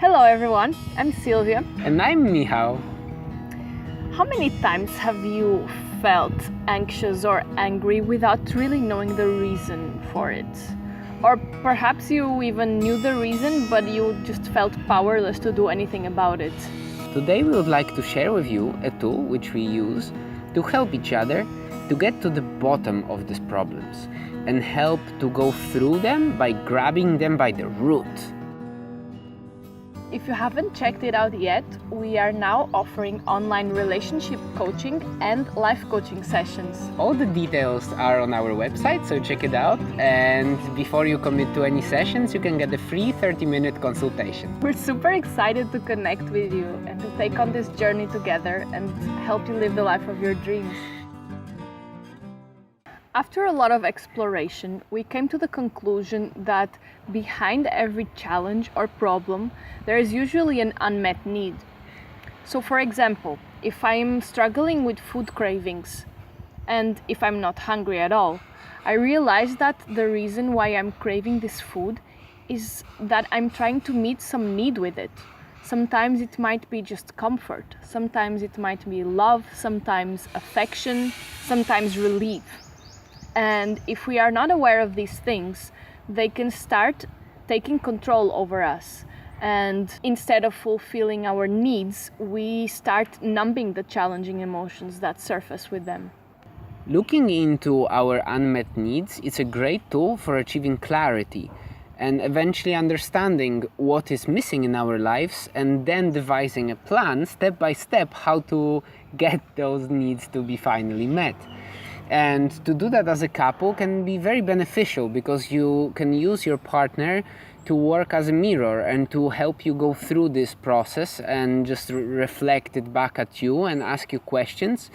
Hello everyone, I'm Silvia. And I'm Michal. How many times have you felt anxious or angry without really knowing the reason for it? Or perhaps you even knew the reason, but you just felt powerless to do anything about it. Today we would like to share with you a tool which we use to help each other to get to the bottom of these problems and help to go through them by grabbing them by the root. If you haven't checked it out yet, we are now offering online relationship coaching and life coaching sessions. All the details are on our website, so check it out. And before you commit to any sessions, you can get a free 30-minute consultation. We're super excited to connect with you and to take on this journey together and help you live the life of your dreams. After a lot of exploration, we came to the conclusion that behind every challenge or problem, there is usually an unmet need. So for example, if I'm struggling with food cravings, and if I'm not hungry at all, I realize that the reason why I'm craving this food is that I'm trying to meet some need with it. Sometimes it might be just comfort, sometimes it might be love, sometimes affection, sometimes relief. And if we are not aware of these things, they can start taking control over us. And instead of fulfilling our needs, we start numbing the challenging emotions that surface with them. Looking into our unmet needs, it's a great tool for achieving clarity and eventually understanding what is missing in our lives and then devising a plan step by step how to get those needs to be finally met. And to do that as a couple can be very beneficial because you can use your partner to work as a mirror and to help you go through this process and just reflect it back at you and ask you questions.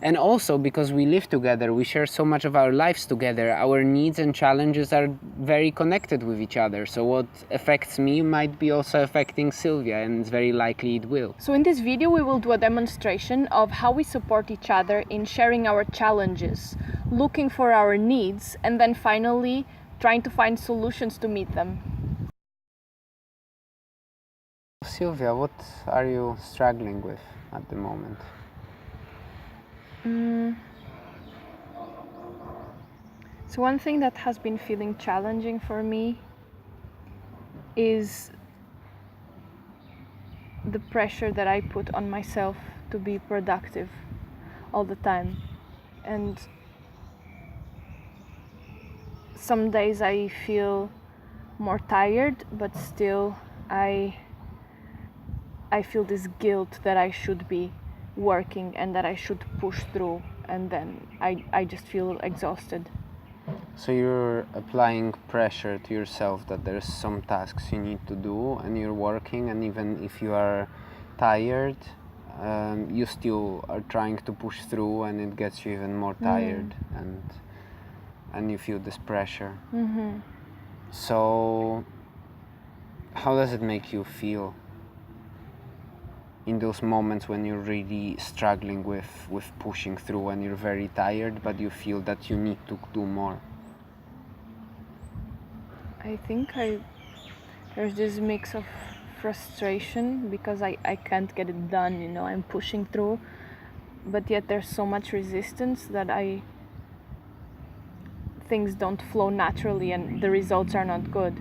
And also because we live together, we share so much of our lives together, our needs and challenges are very connected with each other. So what affects me might be also affecting Silvia, and it's very likely it will. So in this video, we will do a demonstration of how we support each other in sharing our challenges, looking for our needs, and then finally trying to find solutions to meet them. Silvia, what are you struggling with at the moment? So one thing that has been feeling challenging for me is the pressure that I put on myself to be productive all the time. And some days I feel more tired, but still I feel this guilt that I should be working and that I should push through, and then I just feel exhausted. So you're applying pressure to yourself that there's some tasks you need to do and you're working, and even if you are tired, you still are trying to push through, and it gets you even more tired, and you feel this pressure. So how does it make you feel in those moments when you're really struggling with pushing through and you're very tired, but you feel that you need to do more? I think there's this mix of frustration because I can't get it done, I'm pushing through, but yet there's so much resistance that things don't flow naturally and the results are not good.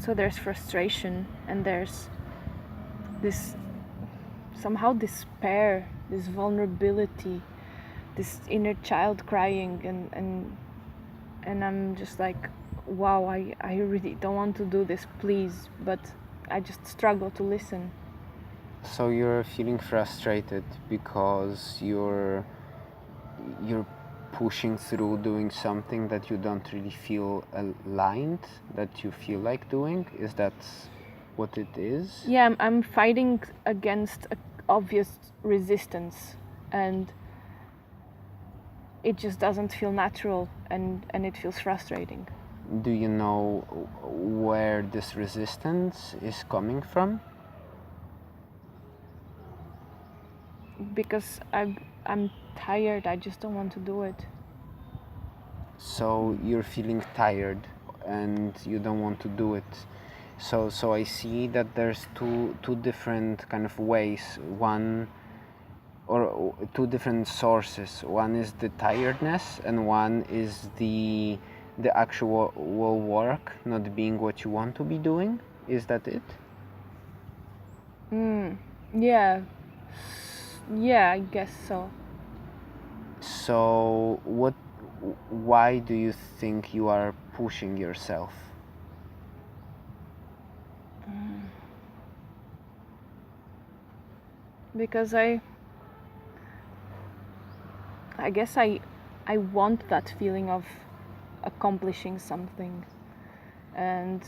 So there's frustration and there's this somehow despair, this vulnerability, this inner child crying, and I'm just like, wow, I really don't want to do this, please, but I just struggle to listen. So you're feeling frustrated because you're pushing through doing something that you don't really feel aligned, that you feel like doing? Is that what it is? Yeah, I'm fighting against obvious resistance, and it just doesn't feel natural, and it feels frustrating. Do you know where this resistance is coming from? Because I'm tired, I just don't want to do it. So you're feeling tired and you don't want to do it. So I see that there's two different kind of ways. One, or two different sources. One is the tiredness, and one is the actual work not being what you want to be doing. Is that it? Yeah. Yeah, I guess so. So why do you think you are pushing yourself? Because I guess I want that feeling of accomplishing something, and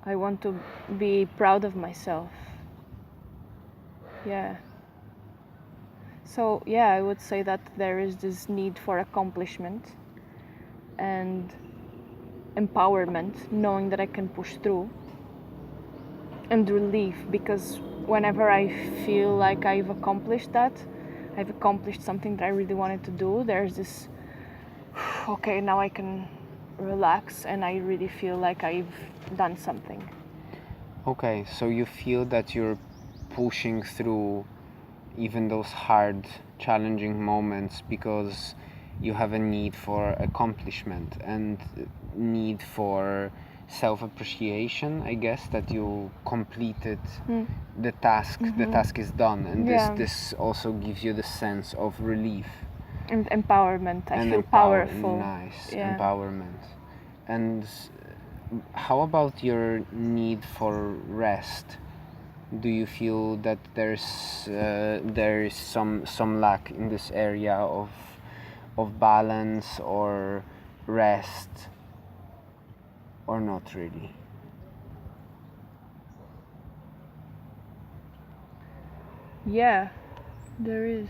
I want to be proud of myself. Yeah. So yeah, I would say that there is this need for accomplishment and empowerment, knowing that I can push through, and relief, because whenever I feel like I've accomplished that, I've accomplished something that I really wanted to do, there's this, okay, now I can relax and I really feel like I've done something. Okay, so you feel that you're pushing through even those hard, challenging moments because you have a need for accomplishment and need for self-appreciation, I guess, that you completed the task. The task is done, and Yeah. this also gives you the sense of relief And empowerment. I and feel powerful. nice Yeah. empowerment. And how about your need for rest? Do you feel that there is some lack in this area of balance or rest, or not really? Yeah, there is.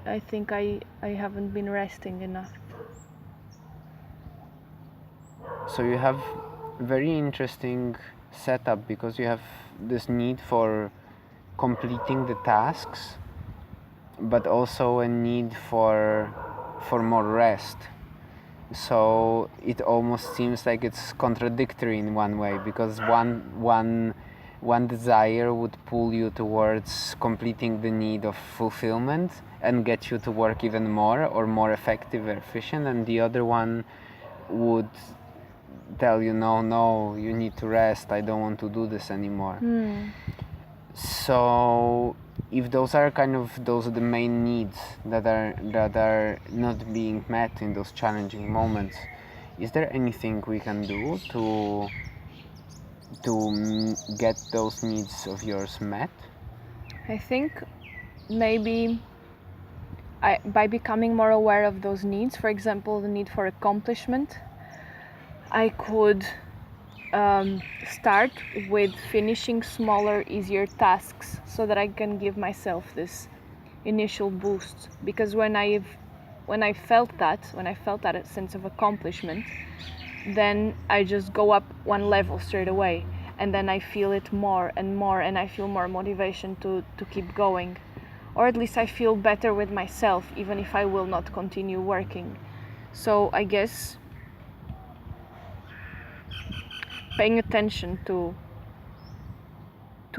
I think I haven't been resting enough. So you have a very interesting setup because you have this need for completing the tasks, but also a need for more rest. So it almost seems like it's contradictory in one way, because one desire would pull you towards completing the need of fulfillment and get you to work even more or more effective or efficient, and the other one would tell you, no, you need to rest, I don't want to do this anymore. So if those are the main needs that are not being met in those challenging moments, is there anything we can do to get those needs of yours met? I think maybe by becoming more aware of those needs, for example, the need for accomplishment, I could start with finishing smaller, easier tasks so that I can give myself this initial boost. Because when I felt that sense of accomplishment, then I just go up one level straight away, and then I feel it more and more, and I feel more motivation to keep going, or at least I feel better with myself, even if I will not continue working. So I guess paying attention to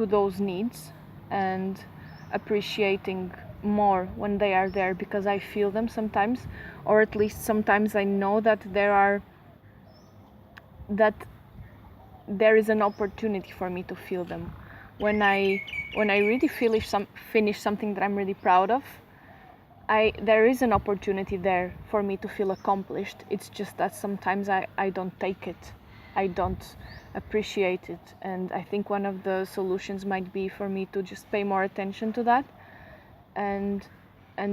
those needs and appreciating more when they are there, because I feel them sometimes, or at least sometimes I know that there is an opportunity for me to feel them. When I really finish something that I'm really proud of, there is an opportunity there for me to feel accomplished. It's just that sometimes I don't take it. I don't appreciate it. And I think one of the solutions might be for me to just pay more attention to that and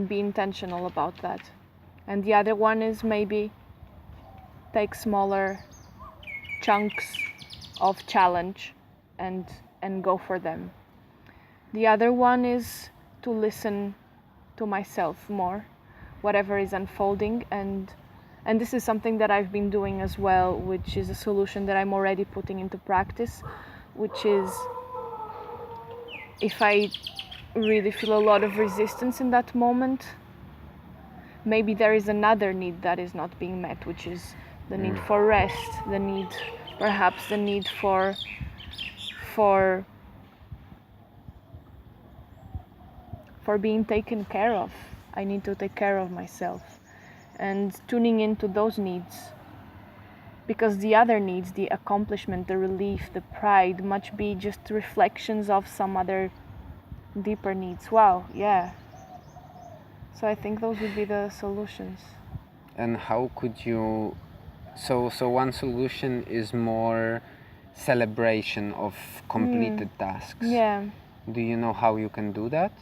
be intentional about that. And the other one is maybe take smaller chunks of challenge and go for them. The other one is to listen to myself more, whatever is unfolding, and this is something that I've been doing as well, which is a solution that I'm already putting into practice, which is if I really feel a lot of resistance in that moment, maybe there is another need that is not being met, which is the need for rest, the need perhaps the need for being taken care of. I need to take care of myself, and tuning into those needs, because the other needs, the accomplishment, the relief, the pride, might be just reflections of some other deeper needs. Wow, yeah. So I think those would be the solutions. And how could you... So one solution is more celebration of completed tasks. Yeah. Do you know how you can do that?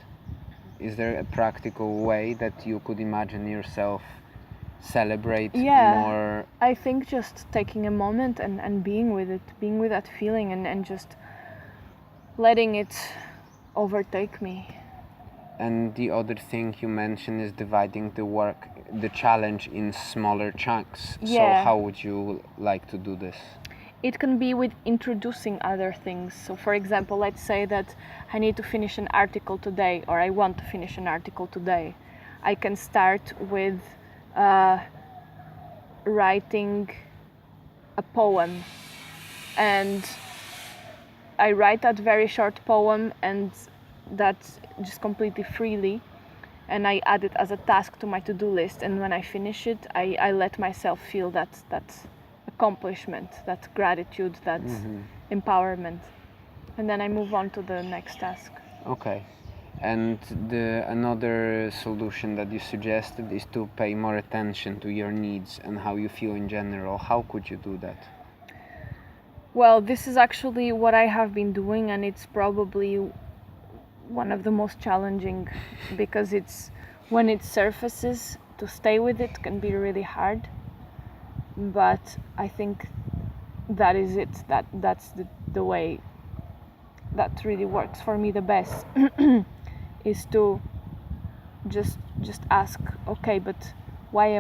Is there a practical way that you could imagine yourself celebrate more? I think just taking a moment and being with it, being with that feeling, and just letting it overtake me. And the other thing you mentioned is dividing the challenge in smaller chunks. Yeah. So how would you like to do this? It can be with introducing other things. So for example, let's say that I need to finish an article today, or I want to finish an article today. I can start with writing a poem, and I write that very short poem, and that's just completely freely, and I add it as a task to my to-do list, and when I finish it, I let myself feel that accomplishment, that gratitude, that empowerment, and then I move on to the next task. Okay. And another solution that you suggested is to pay more attention to your needs and how you feel in general. How could you do that? Well, this is actually what I have been doing, and it's probably one of the most challenging, because it's when it surfaces, to stay with it can be really hard. But I think that is it. That's the way that really works for me the best. Is to just ask, okay, but where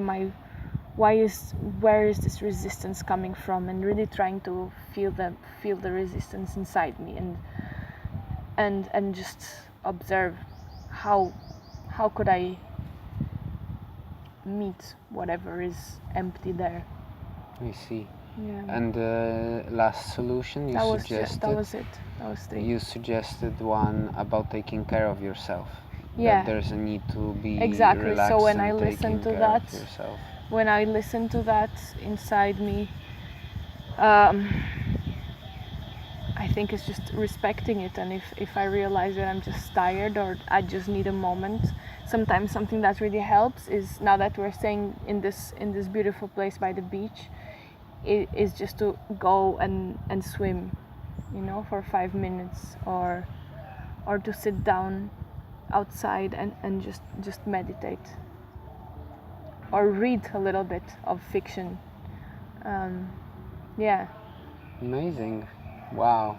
is this resistance coming from, and really trying to feel the resistance inside me, and just observe how could I meet whatever is empty there. I see. Yeah. And the last solution you suggested... That was it. That was 3. You suggested one about taking care of yourself. Yeah. That there's a need to be exactly. relaxed. So when and I listen to taking care that, of yourself. when I listen to that inside me, I think it's just respecting it. And if I realize that I'm just tired, or I just need a moment, sometimes something that really helps is, now that we're staying in this beautiful place by the beach, is just to go and swim, for 5 minutes, or to sit down outside and just meditate, or read a little bit of fiction. Yeah. Amazing. Wow.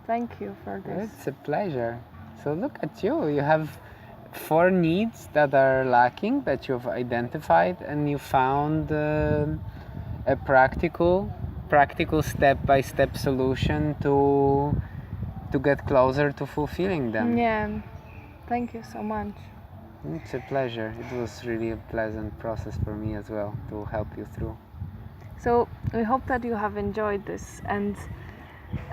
Thank you for this. It's a pleasure. So look at you. You have 4 needs that are lacking that you've identified, and you found a practical step-by-step solution to get closer to fulfilling them. Yeah. Thank you so much. It's a pleasure. It was really a pleasant process for me as well to help you through. So we hope that you have enjoyed this, and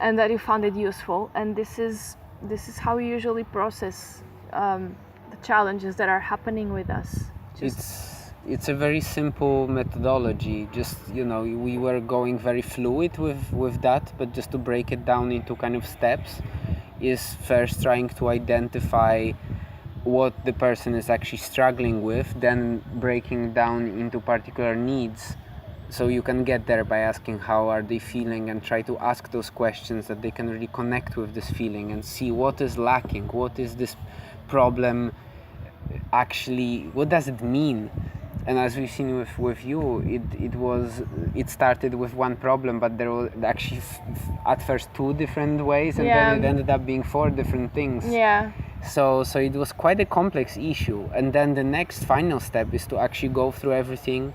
that you found it useful. And this is how we usually process the challenges that are happening with us. It's a very simple methodology. Just, we were going very fluid with that, but just to break it down into kind of steps, is first trying to identify what the person is actually struggling with, then breaking down into particular needs. So you can get there by asking how are they feeling, and try to ask those questions that they can really connect with this feeling and see what is lacking, what is this problem actually, what does it mean. And as we've seen with you, it started with one problem, but there were actually at first 2 different ways, and then it ended up being 4 different things. Yeah. So it was quite a complex issue. And then the next final step is to actually go through everything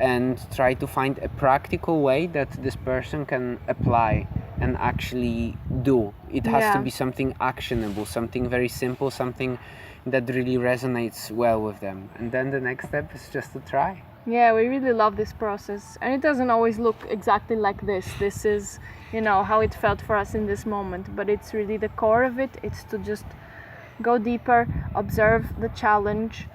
and try to find a practical way that this person can apply and actually do. It has to be something actionable, something very simple, something that really resonates well with them. And then the next step is just to try. Yeah, we really love this process. And it doesn't always look exactly like this. This is, how it felt for us in this moment. But it's really the core of it. It's to just go deeper, observe the challenge,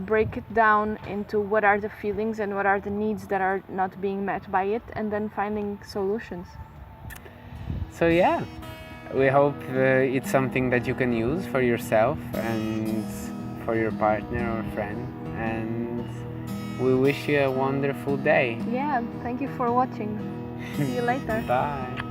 break it down into what are the feelings and what are the needs that are not being met by it, and then finding solutions. So yeah, we hope it's something that you can use for yourself and for your partner or friend. And we wish you a wonderful day. Yeah, thank you for watching. See you later. Bye.